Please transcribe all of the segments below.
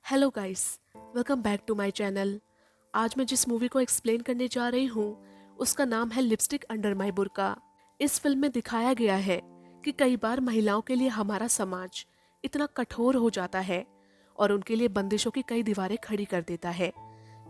Hello guys, welcome back to my channel. आज मैं जिस मूवी को एक्सप्लेन करने जा रही हूँ उसका नाम है लिपस्टिक अंडर माय बुर्का। इस फिल्म में दिखाया गया है कि कई बार महिलाओं के लिए हमारा समाज इतना कठोर हो जाता है और उनके लिए बंदिशों की कई दीवारें खड़ी कर देता है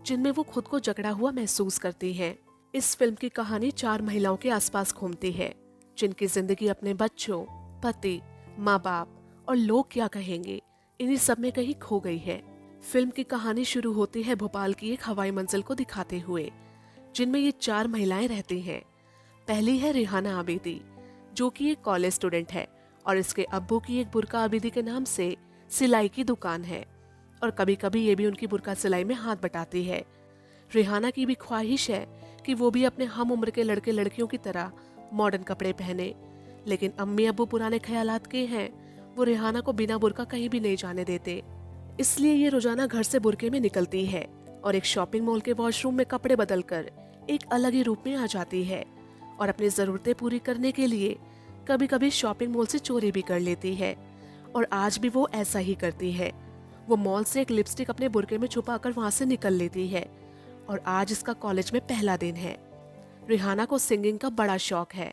जिनमें वो खुद को जकड़ा हुआ महसूस करती हैं। इस फिल्म की कहानी 4 महिलाओं के आसपास घूमती है जिनकी जिंदगी अपने बच्चों, पति, माँ बाप और लोग क्या कहेंगे इन्हीं सब में कहीं खो गई है। फिल्म की कहानी शुरू होती है भोपाल की एक हवाई मंजिल को दिखाते हुए जिनमें ये 4 महिलाएं रहती हैं। पहली है रिहाना आबिदी जो कि एक कॉलेज स्टूडेंट है और इसके अब्बू की एक बुर्का आबिदी के नाम से सिलाई की दुकान है और कभी कभी ये भी उनकी बुर्का सिलाई में हाथ बटाती है। रिहाना की भी ख्वाहिश है कि वो भी अपने हम उम्र के लड़के लड़कियों की तरह मॉडर्न कपड़े पहने, लेकिन अम्मी अब्बू पुराने ख्यालात के हैं। वो रिहाना को बिना बुर्का कहीं भी नहीं जाने देते, इसलिए ये रोजाना घर से बुर्के में निकलती है और एक शॉपिंग मॉल के वॉशरूम में कपड़े बदलकर एक अलग ही रूप में आ जाती है और अपनी जरूरतें पूरी करने के लिए कभी कभी शॉपिंग मॉल से चोरी भी कर लेती है। और आज भी वो ऐसा ही करती है। वो मॉल से एक लिपस्टिक अपने बुर्के में छुपाकर वहां से निकल लेती है और आज इसका कॉलेज में पहला दिन है। रिहाना को सिंगिंग का बड़ा शौक है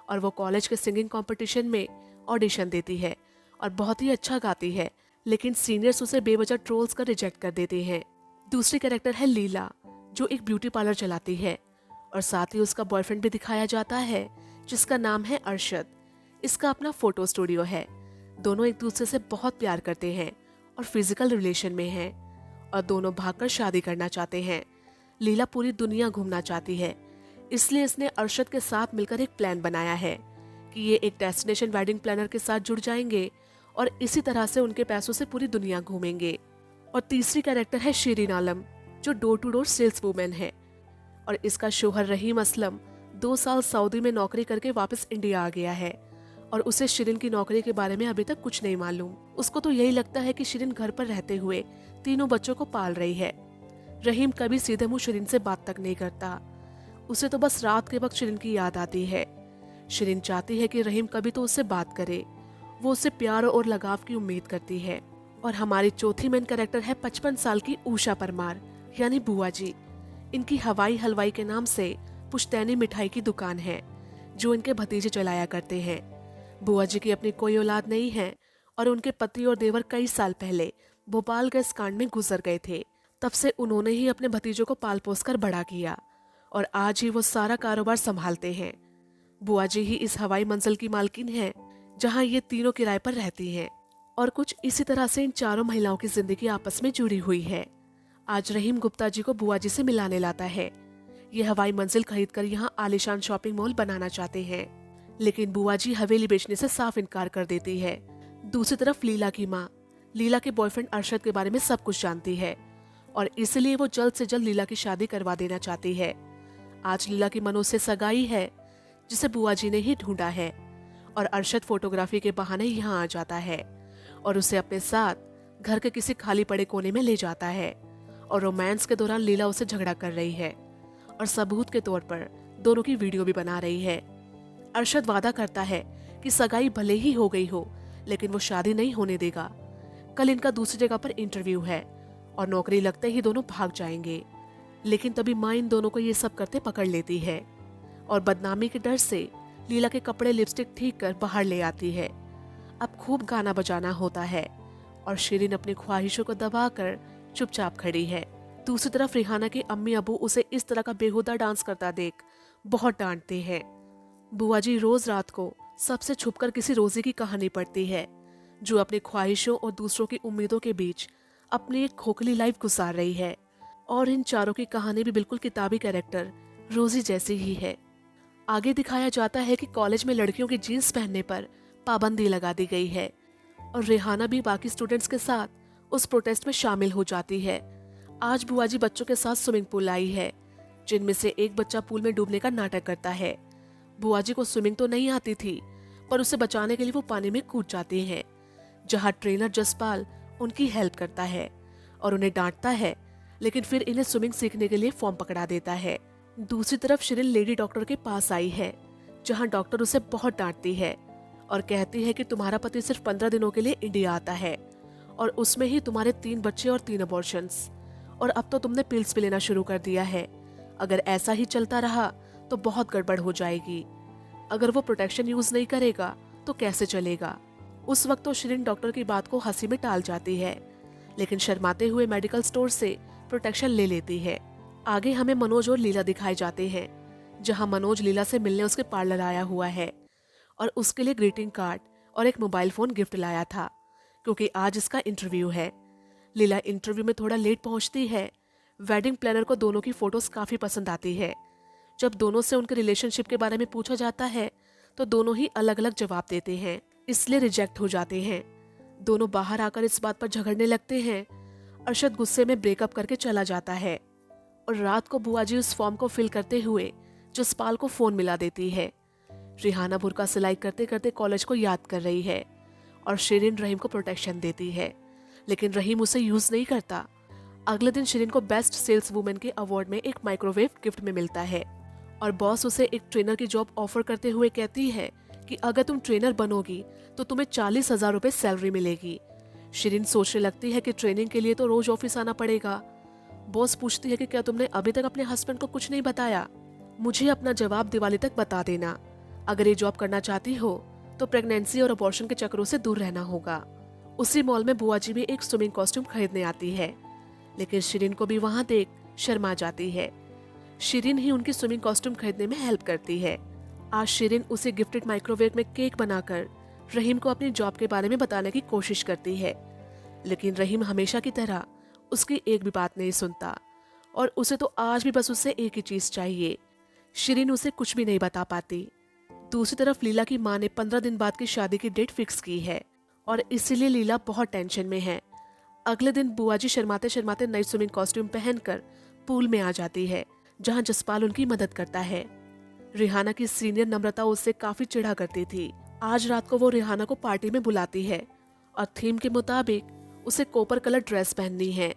और वो कॉलेज के सिंगिंग कंपटीशन में ऑडिशन देती है और बहुत ही अच्छा गाती है, लेकिन सीनियर्स उसे बेवजह ट्रोल्स कर रिजेक्ट कर देते हैं। दूसरी कैरेक्टर है लीला जो एक ब्यूटी पार्लर चलाती है और साथ ही उसका बॉयफ्रेंड भी दिखाया जाता है जिसका नाम है अरशद। इसका अपना फोटो स्टूडियो है। दोनों एक दूसरे से बहुत प्यार करते हैं और फिजिकल रिलेशन में हैं और दोनों भागकर शादी करना चाहते हैं। लीला पूरी दुनिया घूमना चाहती है, इसलिए इसने अरशद के साथ मिलकर एक प्लान बनाया है कि ये एक डेस्टिनेशन वेडिंग प्लानर के साथ जुड़ जाएंगे और इसी तरह से उनके पैसों से पूरी दुनिया घूमेंगे। और तीसरी कैरेक्टर है शिरीन आलम जो door to door sales women है और इसका शोहर रहीम असलम 2 साल सऊदी में नौकरी करके वापस इंडिया आ गया है और उसे शिरीन की नौकरी के बारे में अभी तक कुछ नहीं मालूम। उसको तो यही लगता है कि शिरीन घर पर रहते हुए तीनों बच्चों को पाल रही है। रहीम कभी सीधे मुंह शिरीन से बात तक नहीं करता, उसे तो बस रात के वक्त शिरीन की याद आती है। शिरीन चाहती है कि रहीम कभी तो उससे बात करे, वो उससे प्यार और लगाव की उम्मीद करती है। और हमारी चौथी मेन कैरेक्टर है 55 साल की उषा परमार यानी बुआ जी। इनकी हवाई हलवाई के नाम से पुश्तैनी मिठाई की दुकान है जो इनके भतीजे चलाया करते हैं। बुआ जी की अपनी कोई औलाद नहीं है और उनके पति और देवर कई साल पहले भोपाल गैस कांड में गुजर गए थे। तब से उन्होंने ही अपने भतीजों को पाल पोस कर बड़ा किया और आज ही वो सारा कारोबार संभालते हैं। बुआ जी ही इस हवाई मंजिल की मालकिन है जहां ये तीनों किराए पर रहती हैं। और कुछ इसी तरह से इन चारों महिलाओं की जिंदगी आपस में जुड़ी हुई है। आज रहीम गुप्ता जी को बुआ जी से मिलाने लाता है। ये हवाई मंजिल खरीद कर यहाँ आलीशान शॉपिंग मॉल बनाना चाहते हैं, लेकिन बुआ जी हवेली बेचने से साफ इनकार कर देती है। दूसरी तरफ लीला की माँ लीला के बॉयफ्रेंड अरशद के बारे में सब कुछ जानती है और इसलिए वो जल्द से जल्द लीला की शादी करवा देना चाहती है। आज लीला की मनोज से सगाई है जिसे बुआ जी ने ही ढूंढा है और अरशद फोटोग्राफी के बहाने यहाँ आ जाता है और उसे अपने साथ घर के किसी खाली पड़े कोने में ले जाता है और रोमांस के दौरान लीला उसे झगड़ा कर रही है और सबूत के तौर पर दोनों की वीडियो भी बना रही है। अरशद वादा करता है कि सगाई भले ही हो गई हो लेकिन वो शादी नहीं होने देगा। कल इनका दूसरी जगह पर इंटरव्यू है और नौकरी लगते ही दोनों भाग जाएंगे, लेकिन तभी माँ इन दोनों को ये सब करते पकड़ लेती है और बदनामी के डर से लीला के कपड़े लिपस्टिक ठीक कर बाहर ले आती है। अब खूब गाना बजाना होता है और शिरीन अपनी ख्वाहिशों को दबाकर चुपचाप खड़ी है। दूसरी तरफ रिहाना की अम्मी अबू उसे इस तरह का बेहुदा डांस करता देख बहुत डांटते हैं। बुआ जी रोज रात को सबसे छुपकर किसी रोजी की कहानी पढ़ती है जो अपनी ख्वाहिशों और दूसरों की उम्मीदों के बीच अपनी एक खोखली लाइफ गुजार रही है। और इन चारों की कहानी भी बिल्कुल किताबी कैरेक्टर रोजी जैसी ही है। आगे दिखाया जाता है कि कॉलेज में लड़कियों की जीन्स पहनने पर पाबंदी लगा दी गई है और रेहाना भी बाकी स्टूडेंट्स के साथ उस प्रोटेस्ट में शामिल हो जाती है। आज बुआ जी बच्चों के साथ स्विमिंग पूल आई है जिनमें से एक बच्चा पूल में डूबने का नाटक करता है। बुआ जी को स्विमिंग तो नहीं आती थी पर उसे बचाने के लिए वो पानी में कूद जाते हैं, जहां ट्रेनर जसपाल उनकी हेल्प करता है और उन्हें डांटता है, लेकिन फिर इन्हें स्विमिंग सीखने के लिए फॉर्म पकड़ा देता है। दूसरी तरफ शिरीन लेडी डॉक्टर के पास आई है जहां डॉक्टर उसे बहुत डांटती है और कहती है कि तुम्हारा पति सिर्फ 15 दिनों के लिए इंडिया आता है और उसमें ही तुम्हारे 3 बच्चे और 3 अबॉर्शंस। और अब तो तुमने पिल्स भी लेना शुरू कर दिया है। अगर ऐसा ही चलता रहा तो बहुत गड़बड़ हो जाएगी। अगर वो प्रोटेक्शन यूज नहीं करेगा तो कैसे चलेगा। उस वक्त तो शिरीन डॉक्टर की बात को हंसी में टाल जाती है, लेकिन शर्माते हुए मेडिकल स्टोर से प्रोटेक्शन ले लेती है। आगे हमें मनोज और लीला दिखाए जाते हैं, जहां मनोज लीला से मिलने उसके पार्लर आया हुआ है और उसके लिए ग्रीटिंग कार्ड और एक मोबाइल फोन गिफ्ट लाया था, क्योंकि आज इसका इंटरव्यू है। लीला इंटरव्यू में थोड़ा लेट पहुंचती है। वेडिंग प्लानर को दोनों की फोटोज काफी पसंद आती है। जब दोनों से उनके रिलेशनशिप के बारे में पूछा जाता है तो दोनों ही अलग अलग जवाब देते हैं, इसलिए रिजेक्ट हो जाते हैं। दोनों बाहर आकर इस बात पर झगड़ने लगते हैं। अरशद गुस्से में ब्रेकअप करके चला जाता है और रात को बुआ जी उस फॉर्म को फिल करते हुए जसपाल को फोन मिला देती है। रिहाना बुर्का सिलाई करते करते कॉलेज को याद कर रही है और शिरीन रहीम को प्रोटेक्शन देती है, लेकिन रहीम उसे यूज नहीं करता। अगले दिन शिरीन को बेस्ट सेल्स वुमेन के अवार्ड में एक माइक्रोवेव गिफ्ट में मिलता है और बॉस उसे एक ट्रेनर की जॉब ऑफर करते हुए कहती है कि अगर तुम ट्रेनर बनोगी तो तुम्हें 40,000 रुपए सैलरी मिलेगी। शिरीन सोचने लगती है कि ट्रेनिंग के लिए तो रोज ऑफिस आना पड़ेगा। बॉस पूछती है कि क्या तुमने अभी तक अपने हस्बैंड को कुछ नहीं बताया? मुझे अपना जवाब दिवाली तक बता देना। अगर ये जॉब करना चाहती हो तो प्रेगनेंसी और अबॉर्शन के चक्रों से दूर रहना होगा। उसी मॉल में बुआ जी भी एक स्विमिंग कॉस्ट्यूम खरीदने आती है, लेकिन शिरीन को भी वहां देख शर्मा जाती है। शिरीन ही उनकी स्विमिंग कॉस्ट्यूम खरीदने में हेल्प करती है। आज शिरीन उसे गिफ्टेड माइक्रोवेव में केक बनाकर रहीम को अपनी जॉब के बारे में बताने की कोशिश करती है, लेकिन रहीम हमेशा की तरह उसकी एक भी बात नहीं सुनता और उसे तो आज भी बस उससे एक ही चीज चाहिए। शिरीन उसे कुछ भी नहीं बता पाती। दूसरी तरफ लीला की माँ ने 15 दिन बाद की शादी की डेट फिक्स की है और इसीलिए लीला बहुत टेंशन में है। अगले दिन बुआ जी शर्माते शर्माते नई स्विमिंग कॉस्ट्यूम पहनकर पूल में आ जाती है, जहां जसपाल उनकी मदद करता है। रिहाना की सीनियर नम्रता उससे काफी चिढ़ा करती थी। आज रात को वो रिहाना को पार्टी में बुलाती है और थीम के मुताबिक उसे कॉपर कलर ड्रेस पहननी है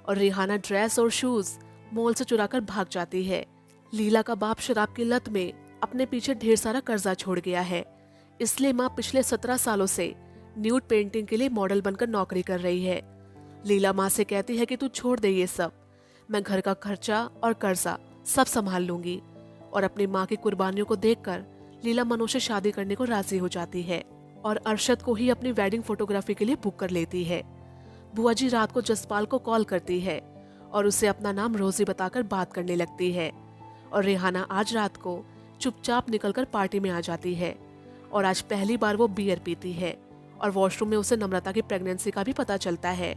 और रिहाना ड्रेस और शूज मॉल से चुराकर भाग जाती है। लीला का बाप शराब की लत में अपने पीछे ढेर सारा कर्जा छोड़ गया है, इसलिए माँ पिछले 17 सालों से न्यूड पेंटिंग के लिए मॉडल बनकर नौकरी कर रही है। लीला माँ से कहती है कि तू छोड़ दे ये सब, मैं घर का खर्चा और कर्जा सब संभाल लूंगी। और अपनी माँ की कुर्बानियों को देखकर लीला मनोज से शादी करने को राजी हो जाती है और अरशद को ही अपनी वेडिंग फोटोग्राफी के लिए बुक कर लेती है। बुआ जी रात को जसपाल को कॉल करती है और उसे अपना नाम रोजी बताकर बात करने लगती है और रिहाना आज रात को चुपचाप निकलकर पार्टी में आ जाती है और आज पहली बार वो बियर पीती है और वॉशरूम में उसे नम्रता की प्रेगनेंसी का भी पता चलता है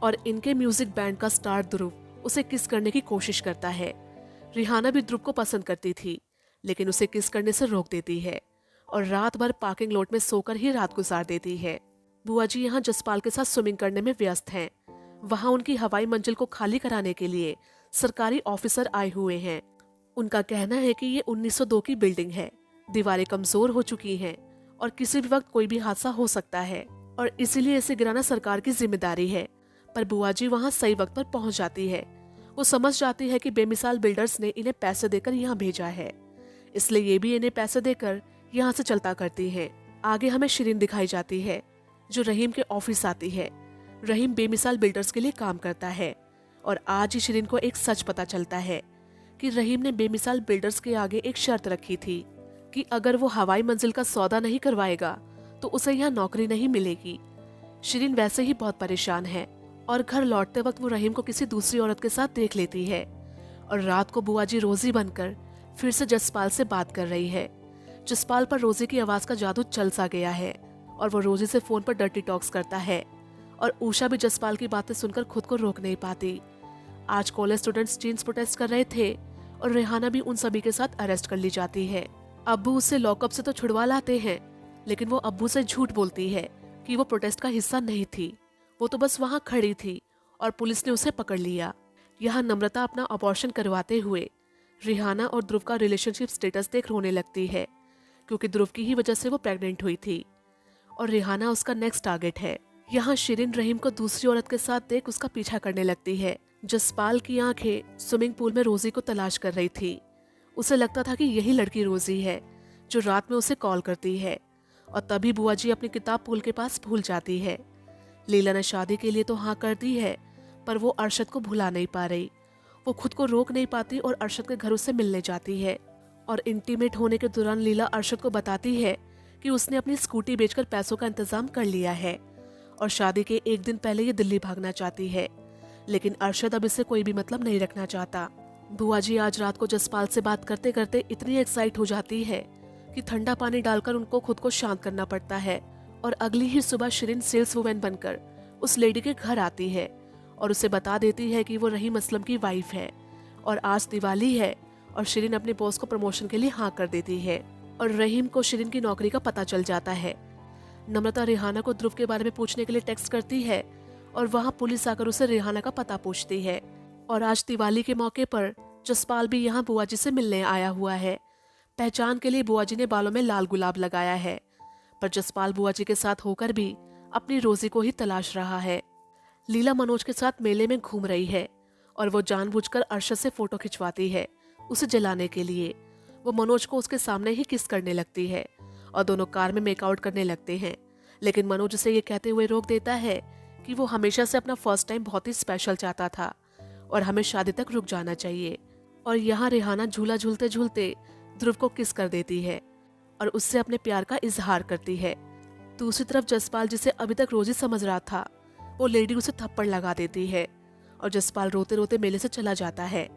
और इनके म्यूजिक बैंड का स्टार ध्रुव उसे किस करने की कोशिश करता है। रिहाना भी ध्रुव को पसंद करती थी, लेकिन उसे किस करने से रोक देती है और रात भर पार्किंग लॉट में सोकर ही रात गुजार देती है। बुआ जी यहाँ जसपाल के साथ स्विमिंग करने में व्यस्त हैं। वहाँ उनकी हवाई मंजिल को खाली कराने के लिए सरकारी ऑफिसर आए हुए हैं। उनका कहना है कि ये 1902 की बिल्डिंग है, दीवारें कमजोर हो चुकी हैं और किसी भी वक्त कोई भी हादसा हो सकता है और इसीलिए इसे गिराना सरकार की जिम्मेदारी है। पर बुआ जी वहाँ सही वक्त पर पहुँच जाती है। वो समझ जाती है कि बेमिसाल बिल्डर्स ने इन्हें पैसे देकर यहाँ भेजा है, इसलिए ये भी इन्हें पैसे देकर यहाँ से चलता करती हैं। आगे हमें शिरीन दिखाई जाती है, जो रहीम के ऑफिस आती है। रहीम बेमिसाल बिल्डर्स के लिए काम करता है और आज ही शिरीन को एक सच पता चलता है कि रहीम ने बेमिसाल बिल्डर्स के आगे एक शर्त रखी थी कि अगर वो हवाई मंजिल का सौदा नहीं करवाएगा तो उसे यहाँ नौकरी नहीं मिलेगी। शिरीन वैसे ही बहुत परेशान है और घर लौटते वक्त वो रहीम को किसी दूसरी औरत के साथ देख लेती है और रात को बुआ जी रोजी बनकर फिर से जसपाल से बात कर रही है। जसपाल पर रोजी की आवाज का जादू चल सा गया है और वो रोजी से फोन पर डर्टी टॉक्स करता है और उषा भी जसपाल की बातें सुनकर खुद को रोक नहीं पाती। आज कॉलेज स्टूडेंट्स जीन्स प्रोटेस्ट कर रहे थे और रेहाना भी उन सभी के साथ अरेस्ट कर ली जाती है। अब्बू उससे लॉकअप से तो छुड़वा लाते हैं, लेकिन वो अब्बू से झूठ बोलती है कि वो प्रोटेस्ट का हिस्सा नहीं थी, वो तो बस वहाँ खड़ी थी और पुलिस ने उसे पकड़ लिया। यहाँ नम्रता अपना अबॉर्शन करवाते हुए रिहाना और ध्रुव का रिलेशनशिप स्टेटस देख रोने लगती है, क्योंकि ध्रुव की ही वजह से वो प्रेग्नेंट हुई थी और रिहाना उसका नेक्स्ट टारगेट है। यहाँ शिरीन रहीम को दूसरी औरत के साथ देख उसका पीछा करने लगती है। जसपाल की आंखें स्विमिंग पूल में रोजी को तलाश कर रही थी। उसे लगता था कि यही लड़की रोजी है जो रात में उसे कॉल करती है और तभी बुआ जी अपनी किताब पूल के पास भूल जाती है। लीला ने शादी के लिए तो हाँ कर दी है, पर वो अरशद को भुला नहीं पा रही। वो खुद को रोक नहीं पाती और अरशद के घर उससे मिलने जाती है। और इंटीमेट होने के दौरान लीला अरशद को बताती है कि उसने अपनी स्कूटी बेचकर पैसों का इंतजाम कर लिया है और शादी के एक दिन पहले ये दिल्ली भागना चाहती है। लेकिन अरशद अब इससे कोई भी मतलब नहीं रखना चाहता। बुआ जी आज रात को जसपाल से बात करते करते इतनी एक्साइट हो जाती है कि ठंडा पानी डालकर उनको खुद को शांत करना पड़ता है। और अगली ही सुबह शिरीन सेल्स वुमेन बनकर उस लेडी के घर आती है और उसे बता देती है कि वो रहीम असलम की वाइफ है और आज दिवाली है। और शिरीन अपने बॉस को प्रमोशन के लिए हाँ कर देती है और रहीम को शिरीन की नौकरी का पता चल जाता है। नम्रता रेहाना को ध्रुव के बारे में पूछने के लिए टेक्स्ट करती है और वहाँ पुलिस आकर उसे रेहाना का पता पूछती है। और आज दिवाली के मौके पर जसपाल भी यहाँ बुआ जी से मिलने आया हुआ है। पहचान के लिए बुआ जी ने बालों में लाल गुलाब लगाया है, पर जसपाल बुआ जी के साथ होकर भी अपनी रोजी को ही तलाश रहा है। लीला मनोज के साथ मेले में घूम रही है और वो जानबूझकर अरशद से फोटो खिंचवाती है उसे जलाने के लिए। वो मनोज को उसके सामने ही किस करने लगती है और दोनों कार में मेकआउट करने लगते हैं। लेकिन मनोज उसे ये कहते हुए रोक देता है कि वो हमेशा से अपना फर्स्ट टाइम बहुत ही स्पेशल चाहता था और हमें शादी तक रुक जाना चाहिए। और यहाँ रेहाना झूला झूलते झूलते ध्रुव को किस कर देती है और उससे अपने प्यार का इजहार करती है। दूसरी तरफ जसपाल, जिसे अभी तक रोजी समझ रहा था, वो लेडी उसे थप्पड़ लगा देती है और जसपाल रोते रोते मेले से चला जाता है।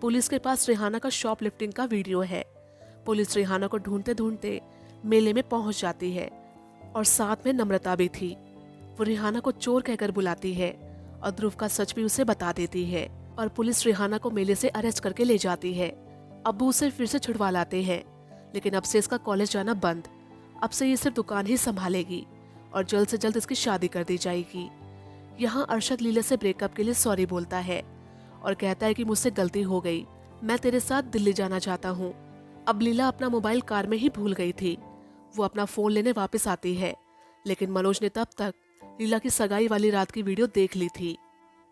पुलिस के पास रेहाना का शॉप लिफ्टिंग का वीडियो है। पुलिस रेहाना को ढूंढते ढूंढते मेले में पहुंच जाती है और साथ में नम्रता भी थी। वो रेहाना को चोर कहकर बुलाती है और ध्रुव का सच भी उसे बता देती है और पुलिस रेहाना को मेले से अरेस्ट करके ले जाती है। अब्बू उसे फिर से छुड़वा लाते हैं, लेकिन अब से इसका कॉलेज जाना बंद। अब से ये सिर्फ दुकान ही संभालेगी और जल्द से जल्द इसकी शादी कर दी जाएगी। यहाँ अरशद लीला से ब्रेकअप के लिए सॉरी बोलता है और कहता है कि मुझसे गलती हो गई, मैं तेरे साथ दिल्ली जाना चाहता हूँ। अब लीला अपना मोबाइल कार में ही भूल गई थी। वो अपना फोन लेने वापस आती है, लेकिन मनोज ने तब तक लीला की सगाई वाली रात की वीडियो देख ली थी।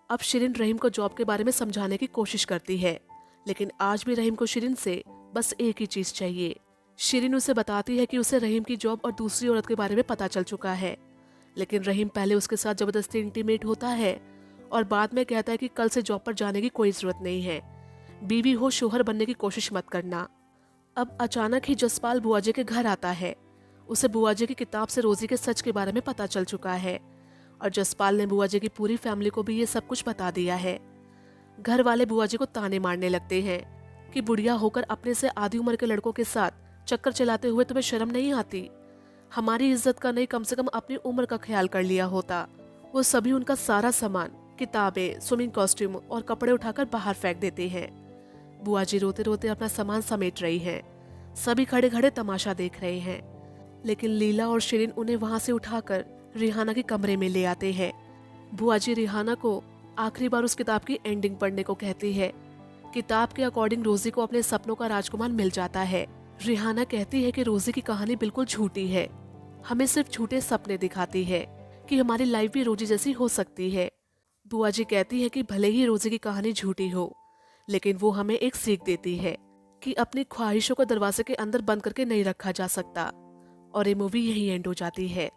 अब शिरीन रहीम को जॉब के बारे में समझाने की कोशिश करती है, लेकिन आज भी रहीम को शिरीन से बस एक ही चीज चाहिए। शिरीन उसे बताती है कि उसे रहीम की जॉब और दूसरी औरत के बारे में पता चल चुका है, लेकिन रहीम पहले उसके साथ जबरदस्ती इंटीमेट होता है और बाद में कहता है कि कल से जॉब पर जाने की कोई जरूरत नहीं है, बीवी हो शोहर बनने की कोशिश मत करना। अब अचानक ही जसपाल बुआ जी के घर आता है। उसे बुआ जी की किताब से रोजी के सच के बारे में पता चल चुका है और जसपाल ने बुआ जी की पूरी फैमिली को भी ये सब कुछ बता दिया है। घर वाले बुआ जी को ताने मारने लगते हैं कि बुढ़िया होकर अपने से आधी उम्र के लड़कों के साथ चक्कर चलाते हुए तुम्हें शर्म नहीं आती? हमारी इज्जत का नहीं, कम से कम अपनी उम्र का ख्याल कर लिया होता। वो सभी उनका सारा सामान, किताबें, स्विमिंग कॉस्ट्यूम और कपड़े उठाकर बाहर फेंक देते हैं। बुआ जी रोते रोते अपना सामान समेट रही हैं। सभी खड़े खड़े तमाशा देख रहे हैं, लेकिन लीला और शिरीन उन्हें वहां से उठाकर रिहाना के कमरे में ले आते हैं। बुआ जी रिहाना को आखिरी बार उस किताब की एंडिंग पढ़ने को कहती है। किताब के अकॉर्डिंग रोजी को अपने सपनों का राजकुमार मिल जाता है। रिहाना कहती है कि रोजी की कहानी बिल्कुल झूठी है, हमें सिर्फ झूठे सपने दिखाती है कि हमारी लाइफ भी रोजी जैसी हो सकती है। बुआ जी कहती है कि भले ही रोजी की कहानी झूठी हो, लेकिन वो हमें एक सीख देती है कि अपनी ख्वाहिशों को दरवाजे के अंदर बंद करके नहीं रखा जा सकता। और ये मूवी यही एंड हो जाती है।